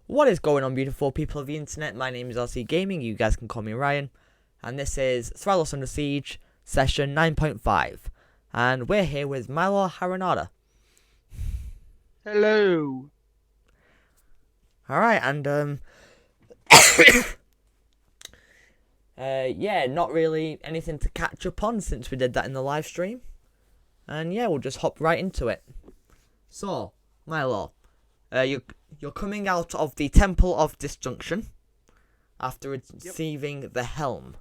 What is going on, beautiful people of the internet? My name is RCGaming, you guys can call me Ryan, and this is Thrylos Under Siege, session 9.5, and we're here with Milo Haranada. Hello. Alright, and yeah, not really anything to catch up on since we did that in the live stream, and yeah, we'll just hop right into it. So, Milo, you're coming out of the Temple of Disjunction after receiving the helm.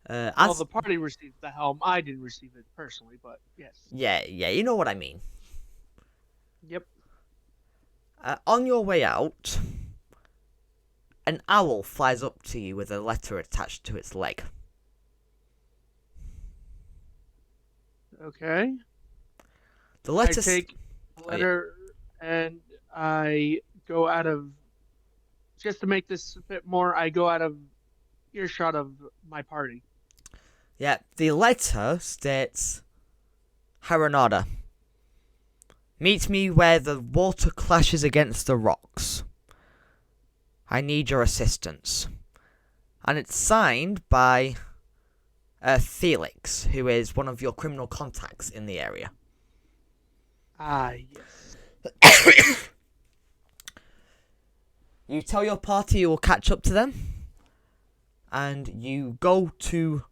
Well, the party received the helm. I didn't receive it personally, but yes. Yeah, you know what I mean. Yep. On your way out, an owl flies up to you with a letter attached to its leg. Okay. The letter. I take the letter and I go out of. Just to make this a bit more, I go out of earshot of my party. Yeah, the letter states, Haranada, meet me where the water clashes against the rocks. I need your assistance. And it's signed by Felix, who is one of your criminal contacts in the area. Ah, yes. You tell your party you will catch up to them, and you go to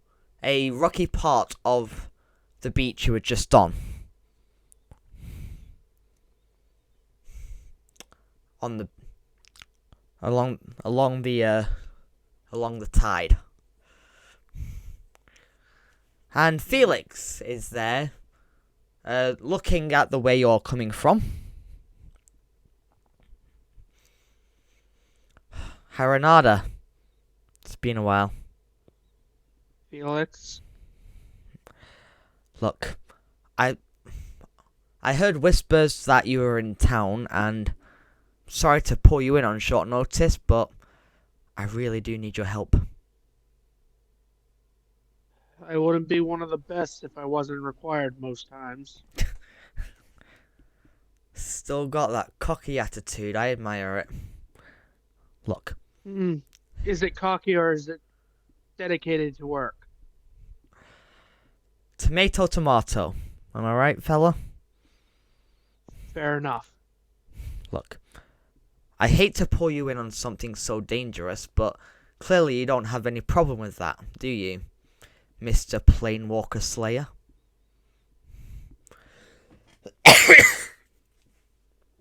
a rocky part of the beach you were just on. Along the tide. And Felix is there, looking at the way you're coming from. Haranada, it's been a while. Felix. Look, I heard whispers that you were in town, and sorry to pull you in on short notice, but I really do need your help. I wouldn't be one of the best if I wasn't required most times. Still got that cocky attitude, I admire it. Look. Is it cocky or is it dedicated to work? Tomato, tomato. Am I right, fella? Fair enough. Look, I hate to pull you in on something so dangerous, but clearly you don't have any problem with that, do you, Mr. Planewalker Slayer?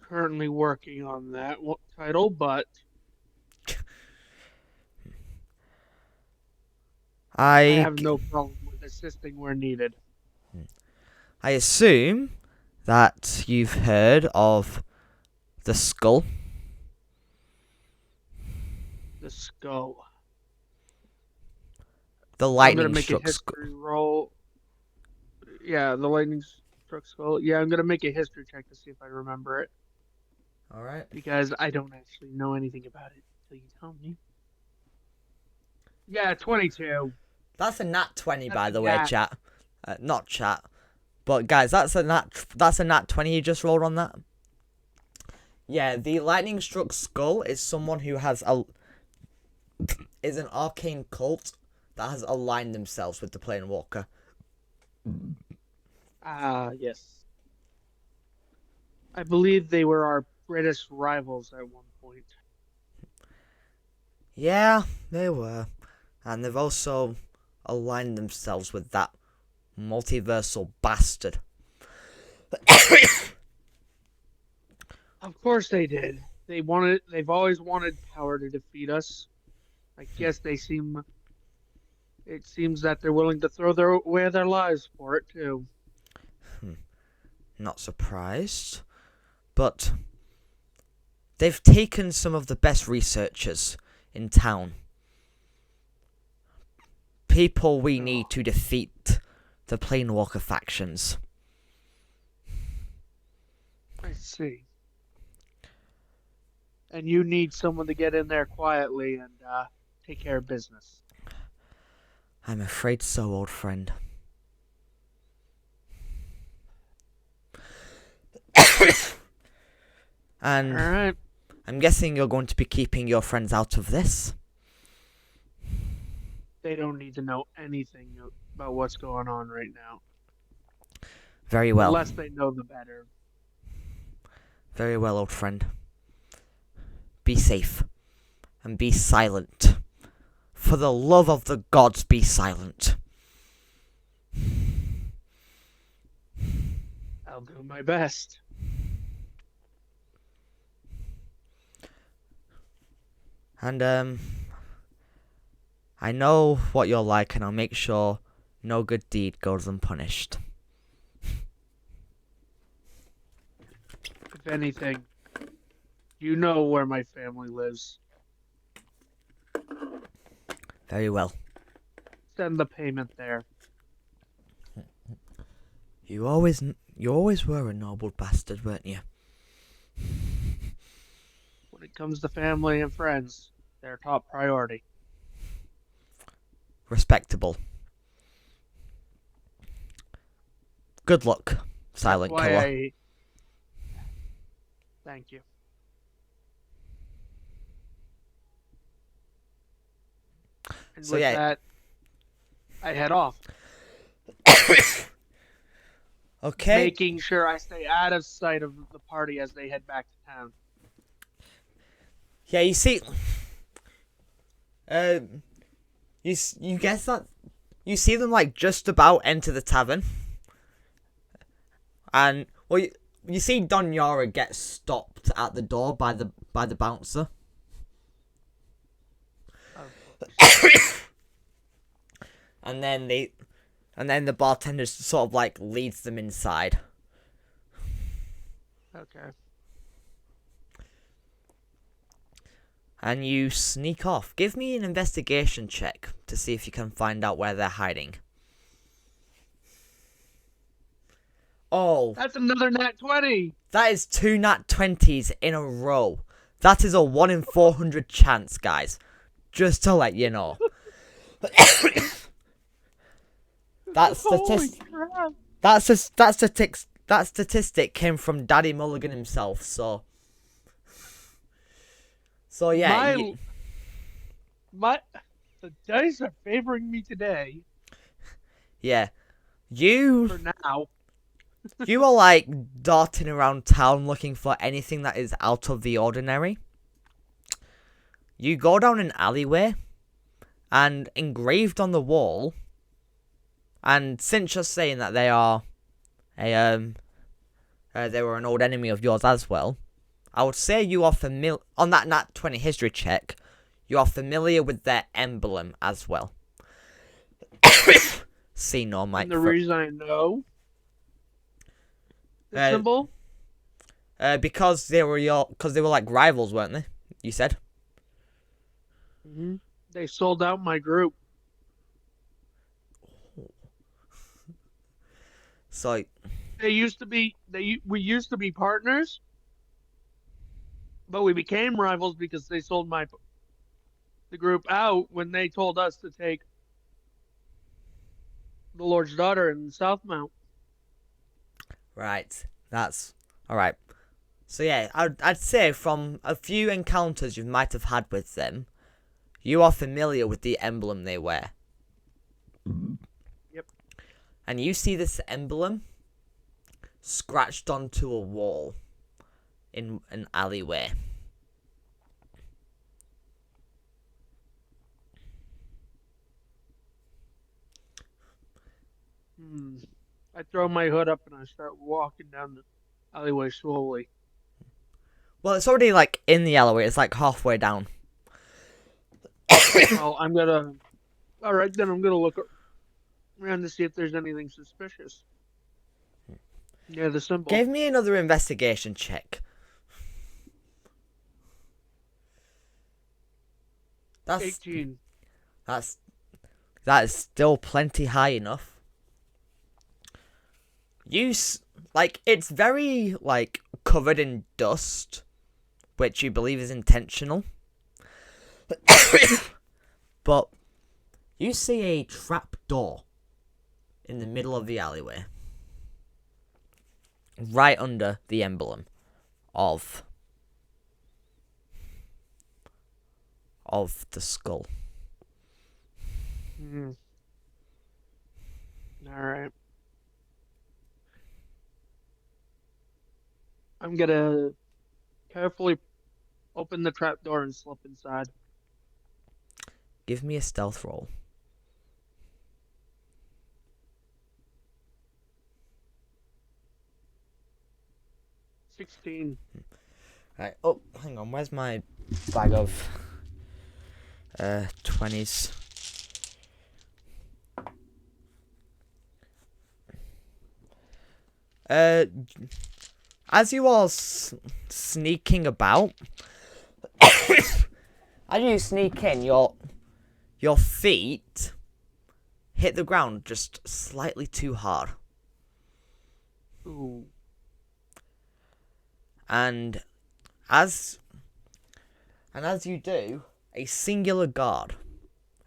Currently working on that title, but I have no problem with assisting where needed. I assume that you've heard of the skull. The skull. The lightning I'm gonna make struck a history roll. Yeah, the lightning struck skull. Yeah, I'm gonna make a history check to see if I remember it. Alright. Because I don't actually know anything about it until you tell me. Yeah, 22. That's a nat 20, That's by the way, nat. chat. Not chat. But guys, that's a nat 20 you just rolled on that. Yeah, the lightning struck skull is someone who has is an arcane cult that has aligned themselves with the Planewalker. Yes. I believe they were our British rivals at one point. Yeah, they were. And they've also aligned themselves with that multiversal bastard. Of course they did. They've always wanted power to defeat us. I guess it seems that they're willing to throw away their lives for it too. Not surprised. But they've taken some of the best researchers in town. People we need to defeat the Planewalker factions. I see. And you need someone to get in there quietly and take care of business. I'm afraid so, old friend. And Alright. I'm guessing you're going to be keeping your friends out of this. They don't need to know anything about what's going on right now. Very The well. less they know, the better. Very well, old friend. Be safe. And be silent. For the love of the gods, be silent. I'll do my best. And, I know what you're like, and I'll make sure no good deed goes unpunished. If anything, you know where my family lives. Very well. Send the payment there. You always were a noble bastard, weren't you? When it comes to family and friends, they're top priority. Respectable. Good luck, silent That's why killer. Thank you. And So, with yeah. that, I head off. Okay. Making sure I stay out of sight of the party as they head back to town. Yeah, you see, you guess that you see them like just about enter the tavern, and well, you see Don Yara get stopped at the door by the bouncer. And then the bartender sort of like leads them inside. Okay. And you sneak off. Give me an investigation check to see if you can find out where they're hiding. Oh, That's another nat 20. that is 2 nat 20s in a row. That is a 1 in 400 chance, guys. Just to let you know. That statistic came from Daddy Mulligan himself, so yeah. The dice are favoring me today. Yeah. For now. You are like darting around town looking for anything that is out of the ordinary. You go down an alleyway, and engraved on the wall, and since you're saying that they are they were an old enemy of yours as well, I would say you are familiar, on that nat 20 history check, you are familiar with their emblem as well. See no Mike. And the reason I know the symbol? Because they were like rivals, weren't they? You said? Mm-hmm. They sold out my group. So we used to be partners, but we became rivals because they sold the group out when they told us to take the Lord's daughter in Southmount. Right, that's all right. So yeah, I'd say from a few encounters you might have had with them, you are familiar with the emblem they wear. Yep. And you see this emblem scratched onto a wall in an alleyway. I throw my hood up and I start walking down the alleyway slowly. Well, it's already like in the alleyway. It's like halfway down. Well, all right, then I'm gonna look around to see if there's anything suspicious near the symbol. Give me another investigation check. That's 18. That is still plenty high enough. It's very covered in dust, which you believe is intentional. But you see a trap door in the middle of the alleyway, right under the emblem of of the skull. Alright. I'm gonna carefully open the trapdoor and slip inside. Give me a stealth roll. 16. Right. Oh, hang on. Where's my bag of 20s? As you are sneaking about, as you sneak in, your feet hit the ground just slightly too hard. Ooh. And as you do, a singular guard,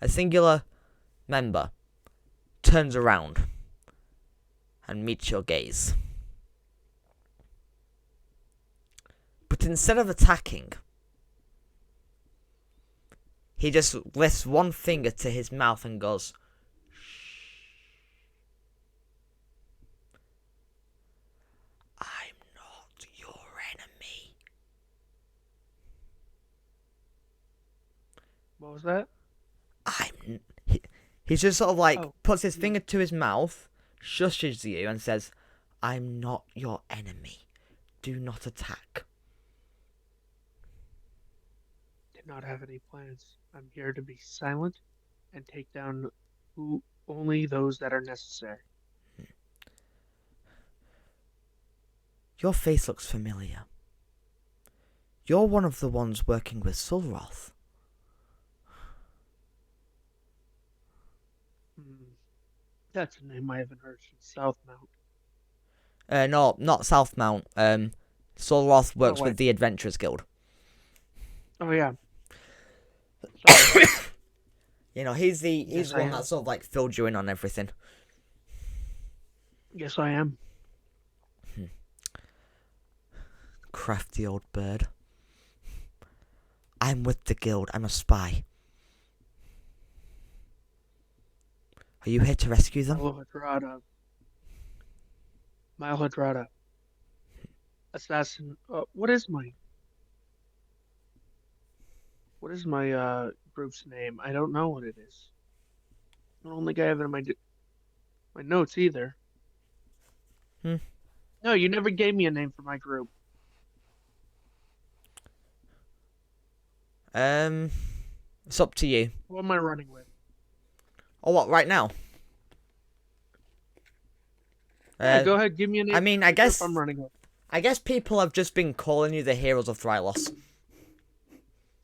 a singular member, turns around and meets your gaze. But instead of attacking, he just lifts one finger to his mouth and goes, "I'm not your enemy." What was that? He just sort of like puts his yeah. finger to his mouth, shushes you, and says, "I'm not your enemy. Do not attack." Did not have any plans. I'm here to be silent and take down only those that are necessary. Your face looks familiar. You're one of the ones working with Sulroth. That's a name I haven't heard since Southmount. No, not Southmount. Sulroth works with the Adventurers Guild. Oh yeah. Sorry. You know, he's the one that sort of like filled you in on everything. Yes, I am. Crafty old bird. I'm with the guild. I'm a spy. Are you here to rescue them? Milo Hadrada. Assassin. What is my group's name? I don't know what it is. I don't think I have it in my notes either. No, you never gave me a name for my group. It's up to you. What am I running with? Oh, what, right now? Yeah, go ahead, give me a name. I mean, I guess I'm running with. I guess people have just been calling you the heroes of Thrylos.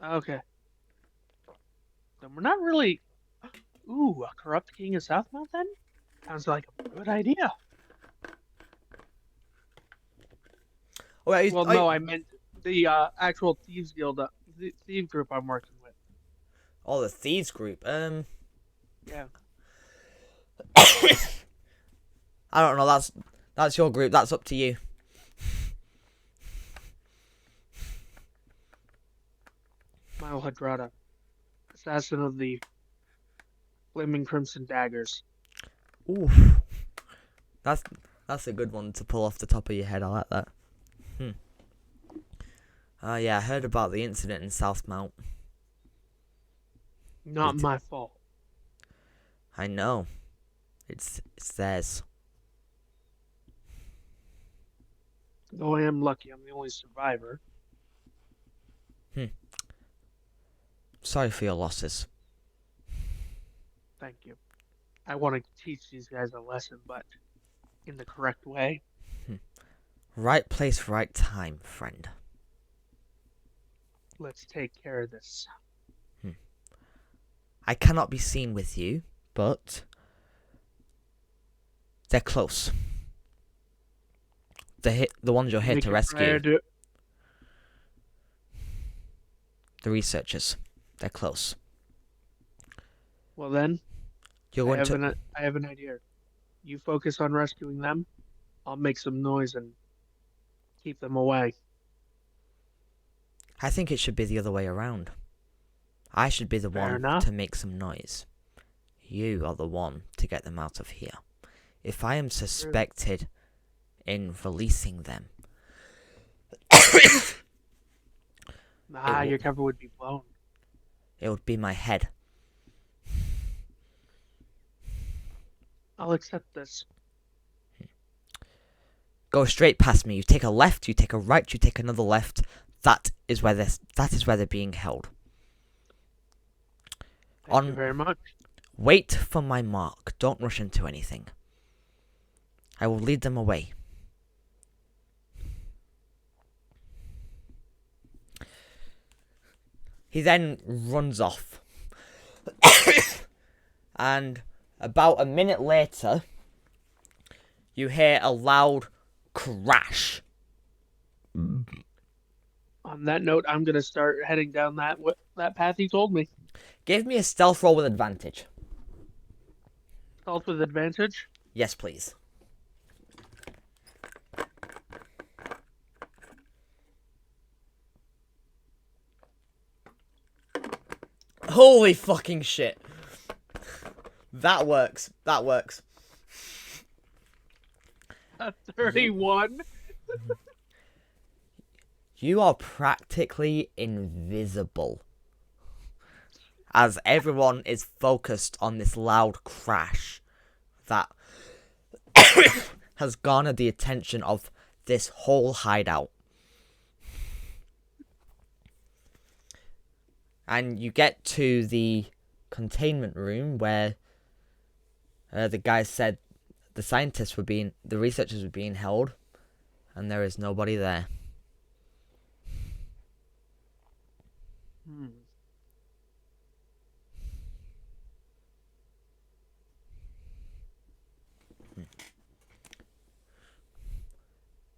Okay. Then we're not really. Ooh, a corrupt king of Southmount then? Sounds like a good idea. Oh, I meant the actual thieves guild, the thief group I'm working with. Oh, the thieves group. Yeah. I don't know. That's your group. That's up to you. Milo Hadrada, assassin of the Flaming Crimson Daggers. Ooh, that's a good one to pull off the top of your head. I like that. Yeah, I heard about the incident in Southmount. Not my fault. I know. It's theirs. Though I am lucky, I'm the only survivor. Sorry for your losses. Thank you. I want to teach these guys a lesson, but in the correct way. Right place, right time, friend. Let's take care of this. I cannot be seen with you, but they're close. The ones you're here to rescue. The researchers. They're close. Well then, I have an idea. You focus on rescuing them. I'll make some noise and keep them away. I think it should be the other way around. I should be the Fair one enough. to make some noise. You are the one to get them out of here. If I am suspected in releasing them, Your cover would be blown. it would be my head. I'll accept this. Go straight past me. You take a left, you take a right, you take another left. That is where they're being held. Thank you very much. Wait for my mark. Don't rush into anything. I will lead them away. He then runs off. And about a minute later, you hear a loud crash. On that note, I'm gonna start heading down that path he told me. Give me a stealth roll with advantage. Stealth with advantage. Yes, please. Holy fucking shit. That works. That works. A 31. You are practically invisible, as everyone is focused on this loud crash that has garnered the attention of this whole hideout. And you get to the containment room where the guys said the researchers were being held, and there is nobody there.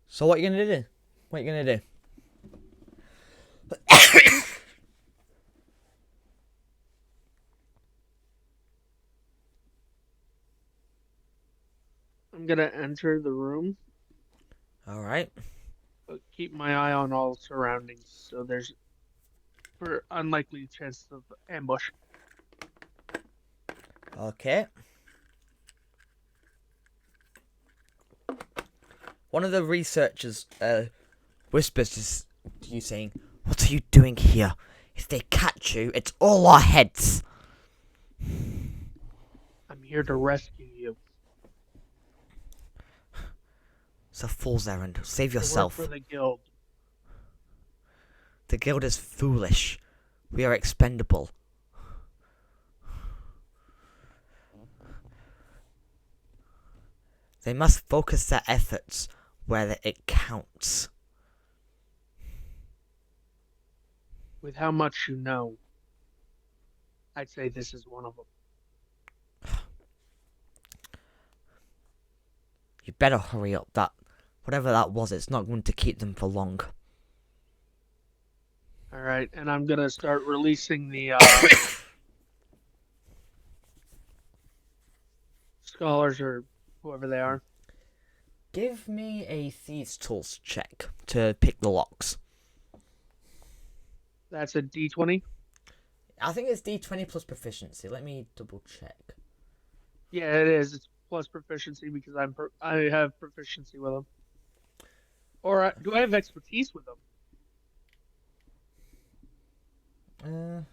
So what are you gonna do? What are you gonna do? I'm gonna enter the room, All right. but keep my eye on all surroundings, so there's for unlikely chances of ambush. Okay. One of the researchers whispers to you saying, "What are you doing here? If they catch you, it's all our heads." I'm here to rescue you. It's a fool's errand. Save I work yourself. for the guild. The guild is foolish. We are expendable. They must focus their efforts where it counts. With how much you know, I'd say this is one of them. You better hurry up. Whatever that was, it's not going to keep them for long. All right, and I'm gonna start releasing the scholars or whoever they are. Give me a thieves' tools check to pick the locks. That's a D20. I think it's D20 plus proficiency. Let me double check. Yeah, it is. It's plus proficiency because I have proficiency with them. Or do I have expertise with them? I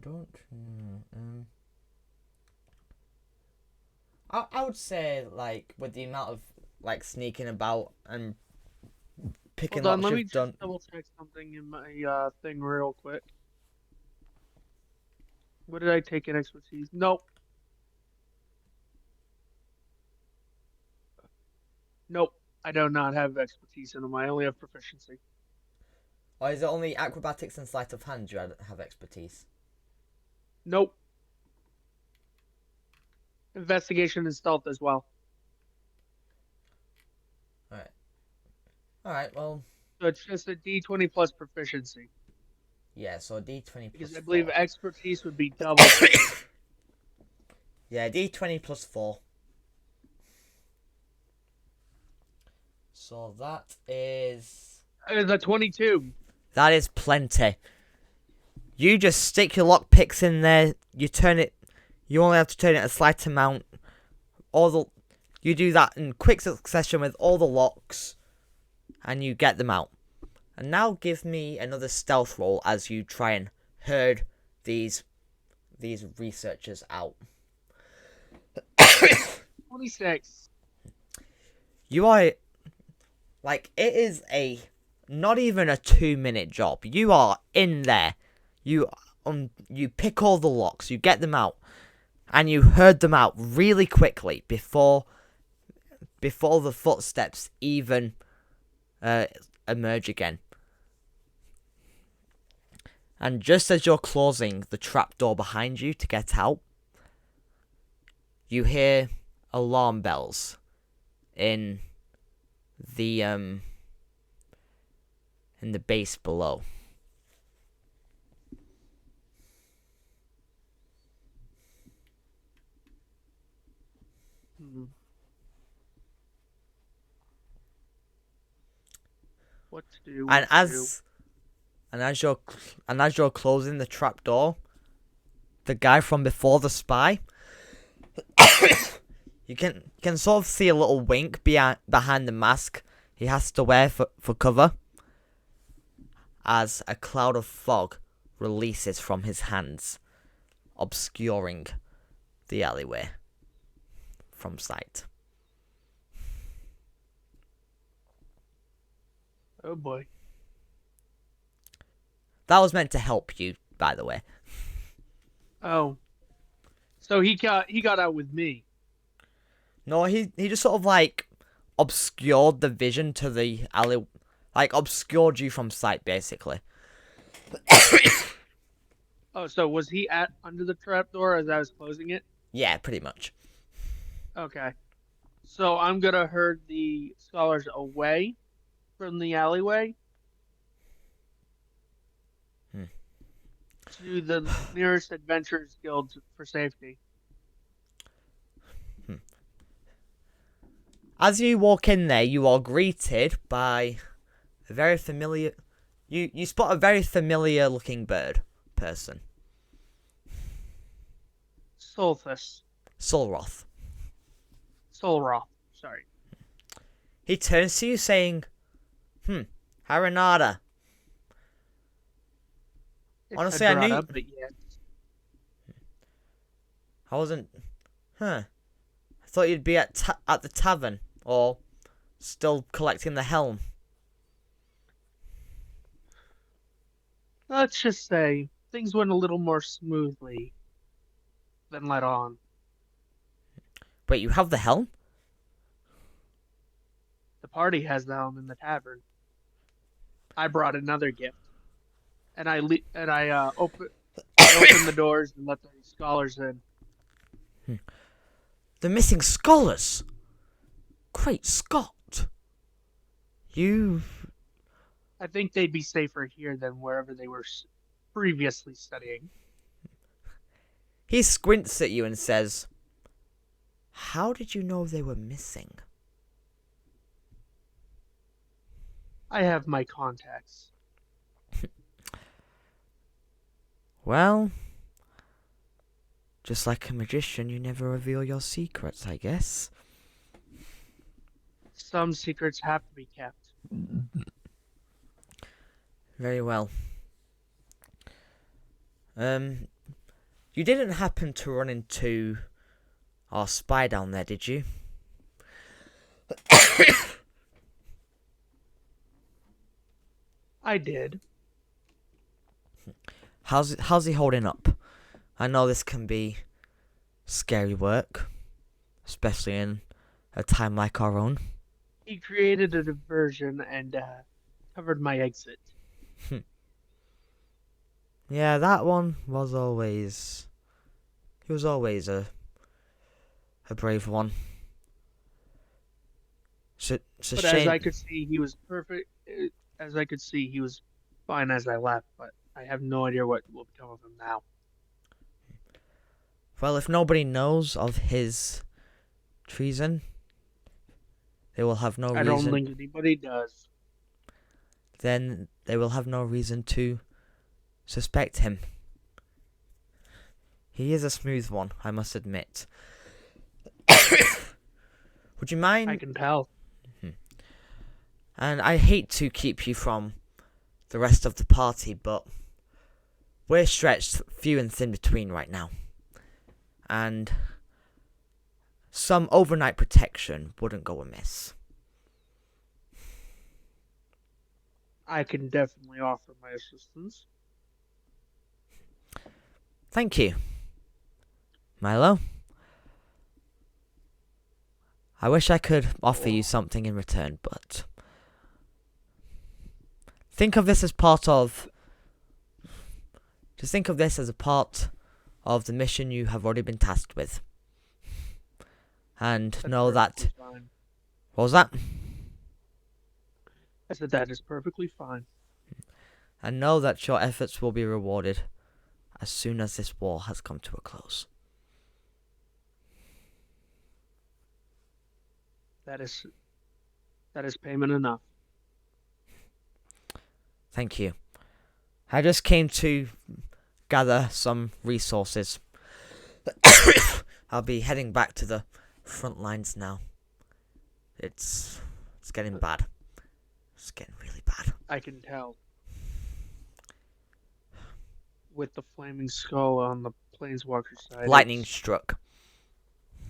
don't know. I would say, like, with the amount of, like, sneaking about and picking Hold on, locks let me you've just done. double check something in my thing real quick. What did I take in expertise? Nope. Nope. I do not have expertise in them. I only have proficiency. Or is it only acrobatics and sleight of hand you have expertise? Nope. Investigation and stealth as well. Alright, well... So it's just a D20 plus proficiency. Yeah, so D20 plus Because I 4. believe expertise would be double. Yeah, D20 plus 4. So that is... The 22. That is plenty. You just stick your lockpicks in there. You turn it. You only have to turn it a slight amount. You do that in quick succession with all the locks, and you get them out. And now give me another stealth roll as you try and herd these researchers out. 26. You are like, it is not even a 2-minute job. You are in there. You pick all the locks, you get them out, and you herd them out really quickly before the footsteps even emerge again. And just as you're closing the trapdoor behind you to get out, you hear alarm bells in the base below. What to do? And as you're closing the trapdoor, the guy from before the spy, you can sort of see a little wink behind the mask he has to wear for cover, as a cloud of fog releases from his hands, obscuring the alleyway from sight. Oh boy. That was meant to help you, by the way. Oh. So he got out with me. No, he just sort of like obscured the vision to the alley, like obscured you from sight, basically. Oh, so was he under the trapdoor as I was closing it? Yeah, pretty much. Okay. So I'm gonna herd the scholars away from the alleyway to the nearest Adventurers Guild for safety. As you walk in there, you are greeted by a very familiar... You spot a very familiar looking bird person. Solthus. Solroth. Solroth. Sorry. He turns to you saying, Haranada. It's Honestly, I knew... but yes. I wasn't... I thought you'd be at the tavern, or still collecting the helm. Let's just say things went a little more smoothly than let on. Wait, you have the helm? The party has the helm in the tavern. I brought another gift, and I opened the doors and let the scholars in. The missing scholars? Great Scott! I think they'd be safer here than wherever they were previously studying. He squints at you and says, how did you know they were missing? I have my contacts. Well, just like a magician, you never reveal your secrets, I guess. Some secrets have to be kept. Very well. You didn't happen to run into our spy down there, did you? I did. How's he holding up? I know this can be scary work, especially in a time like our own. He created a diversion and covered my exit. Yeah, that one was always... He was always a brave one. But as I could see, he was perfect. As I could see, he was fine as I left, but I have no idea what will become of him now. Well, if nobody knows of his treason, they will have no reason... I don't think anybody does. Then they will have no reason to suspect him. He is a smooth one, I must admit. Would you mind? I can tell. And I hate to keep you from the rest of the party, but we're stretched few and thin between right now. And some overnight protection wouldn't go amiss. I can definitely offer my assistance. Thank you, Milo. I wish I could offer you something in return, but think of this as part of... Just think of this as a part of the mission you have already been tasked with. And That's know that... perfectly fine. What was that? I said that is perfectly fine. And know that your efforts will be rewarded as soon as this war has come to a close. That is payment enough. Thank you. I just came to gather some resources. I'll be heading back to the front lines now. It's getting bad. It's getting really bad. I can tell. With the flaming skull on the planeswalker side. Lightning struck.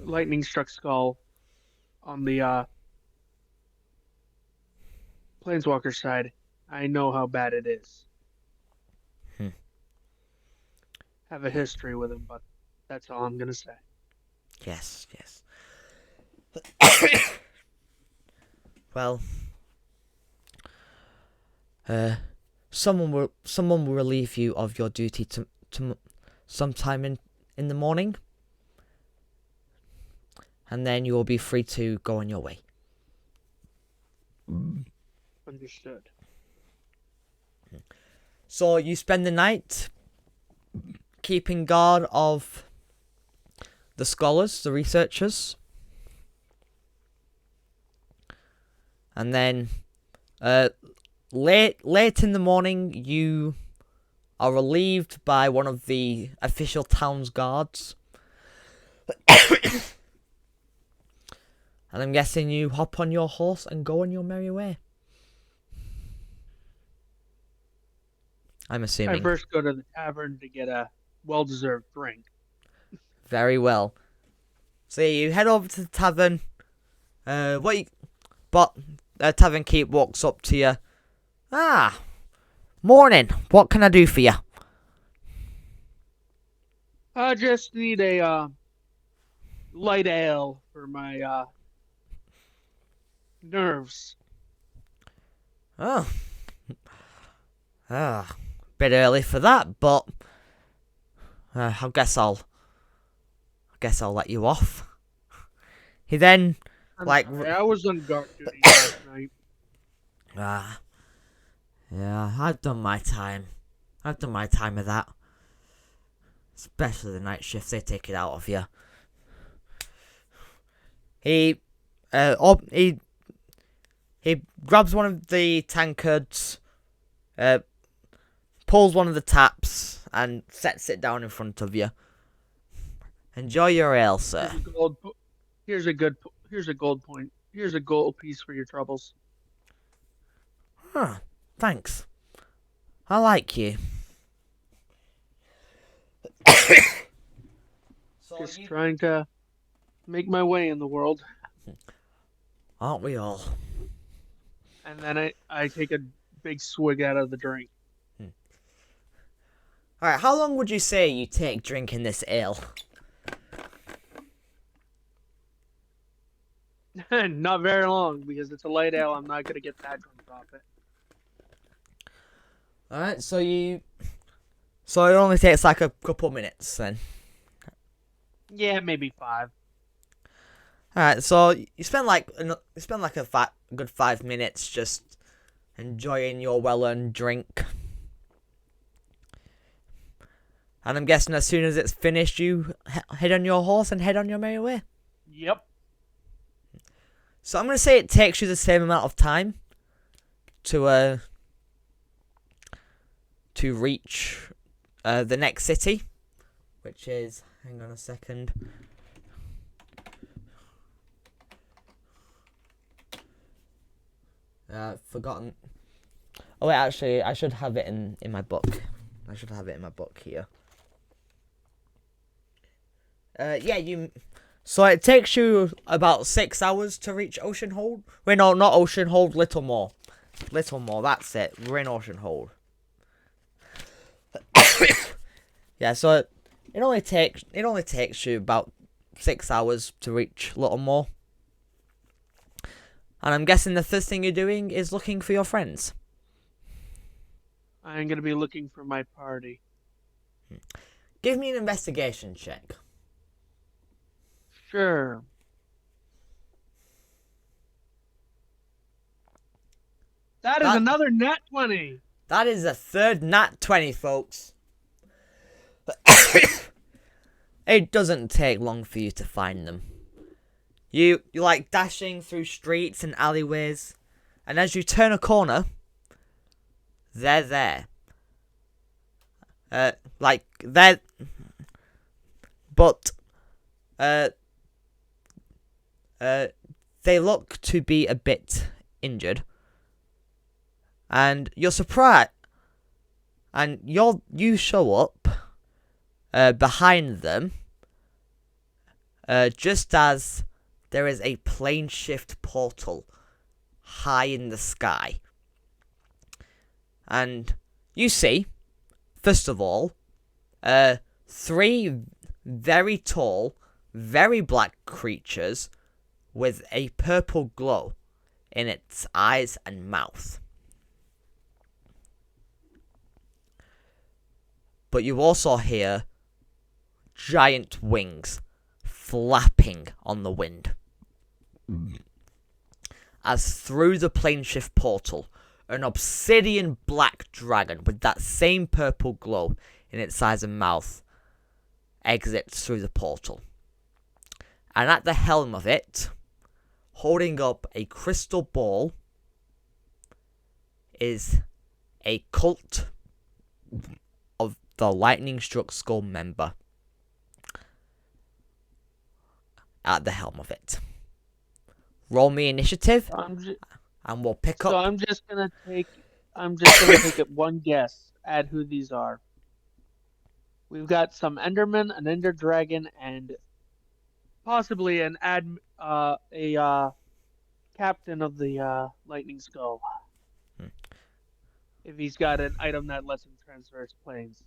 Lightning struck skull on the planeswalker side. I know how bad it is. Have a history with him, but that's all I'm gonna say. Yes. Well, someone will relieve you of your duty to sometime in the morning, and then you will be free to go on your way. Understood. So you spend the night keeping guard of the scholars, the researchers, and then late in the morning you are relieved by one of the official town's guards. And I'm guessing you hop on your horse and go on your merry way. I'm assuming. I first go to the tavern to get a well-deserved drink. Very well. So you head over to the tavern. Tavern keep walks up to you. Ah, morning. What can I do for you? I just need a light ale for my nerves. Oh. Bit early for that, but I guess I'll let you off. He then Sorry, I was on guard duty last night. Yeah, I've done my time. I've done my time of that. Especially the night shifts, they take it out of you. He grabs one of the tankards, pulls one of the taps, and sets it down in front of you. Enjoy your ale, sir. Here's a gold point. Here's a gold piece for your troubles. Huh, thanks. I like you. Just trying to make my way in the world. Aren't we all? And then I take a big swig out of the drink. Alright, how long would you say you take drinking this ale? Not very long, because it's a light ale. I'm not going to get that drunk off it. Alright, so it only takes like a couple minutes then. Yeah, maybe 5. Alright, so you spend like a good 5 minutes just enjoying your well-earned drink. And I'm guessing as soon as it's finished, you head on your horse and head on your merry way. Yep. So I'm going to say it takes you the same amount of time to to reach the next city, which is, hang on a second. Forgotten. Oh wait, actually, I should have it in my book. I should have it in my book here. Yeah, So it takes you about 6 hours to reach Oceanhold. Wait, no, not Oceanhold. Littlemore. Littlemore. That's it. We're in Oceanhold. Yeah, so it only takes you about 6 hours to reach Littlemore. And I'm guessing the first thing you're doing is looking for your friends. I'm going to be looking for my party. Give me an investigation check. Sure. That is another nat 20. That is the third nat 20, folks. It doesn't take long for you to find them. You're like dashing through streets and alleyways, and as you turn a corner, they're there. They look to be a bit injured, and you're surprised, and you show up behind them just as there is a plane shift portal high in the sky. And you see, first of all, 3 very tall, very black creatures with a purple glow in its eyes and mouth. But you also hear giant wings flapping on the wind. As through the planeshift portal, an obsidian black dragon with that same purple glow in its eyes and mouth exits through the portal. And at the helm of it, holding up a crystal ball, is a cult of the Lightning Struck Skull member at the helm of it. Roll me initiative, and we'll pick up. So I'm just gonna take it one guess at who these are. We've got some Enderman, an Ender Dragon, and possibly a captain of the Lightning Skull. If he's got an item that lets him transverse planes.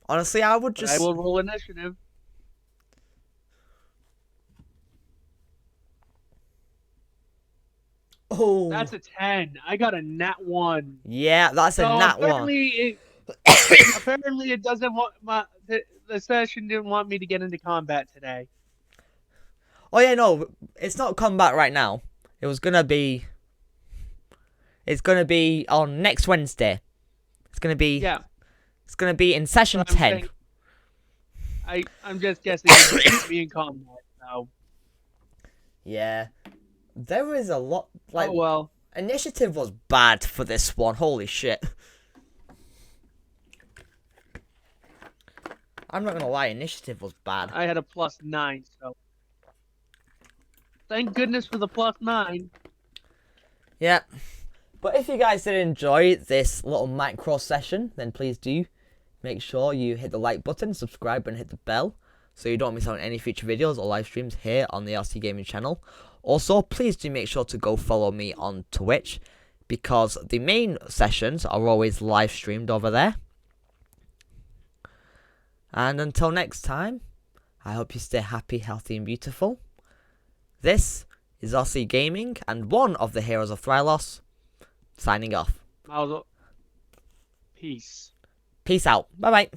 Honestly, I will roll initiative. Oh, that's a 10. I got a nat 1. Yeah, that's a nat 1. Apparently, it doesn't want the session didn't want me to get into combat today. Oh yeah, no, it's not combat right now. It's gonna be on next Wednesday. It's gonna be in session 10. I'm just guessing it's going to be in combat now. Yeah. There is a lot, like, oh, well. Initiative was bad for this one, holy shit. I'm not gonna lie, initiative was bad. I had a +9, so. Thank goodness for the +9. Yeah. But if you guys did enjoy this little micro session, then please do make sure you hit the like button, subscribe, and hit the bell, so you don't miss out on any future videos or live streams here on the RCGaming channel. Also, please do make sure to go follow me on Twitch, because the main sessions are always live streamed over there. And until next time, I hope you stay happy, healthy, and beautiful. This is RCGaming and one of the heroes of Thrylos, signing off. Peace. Peace out. Bye-bye.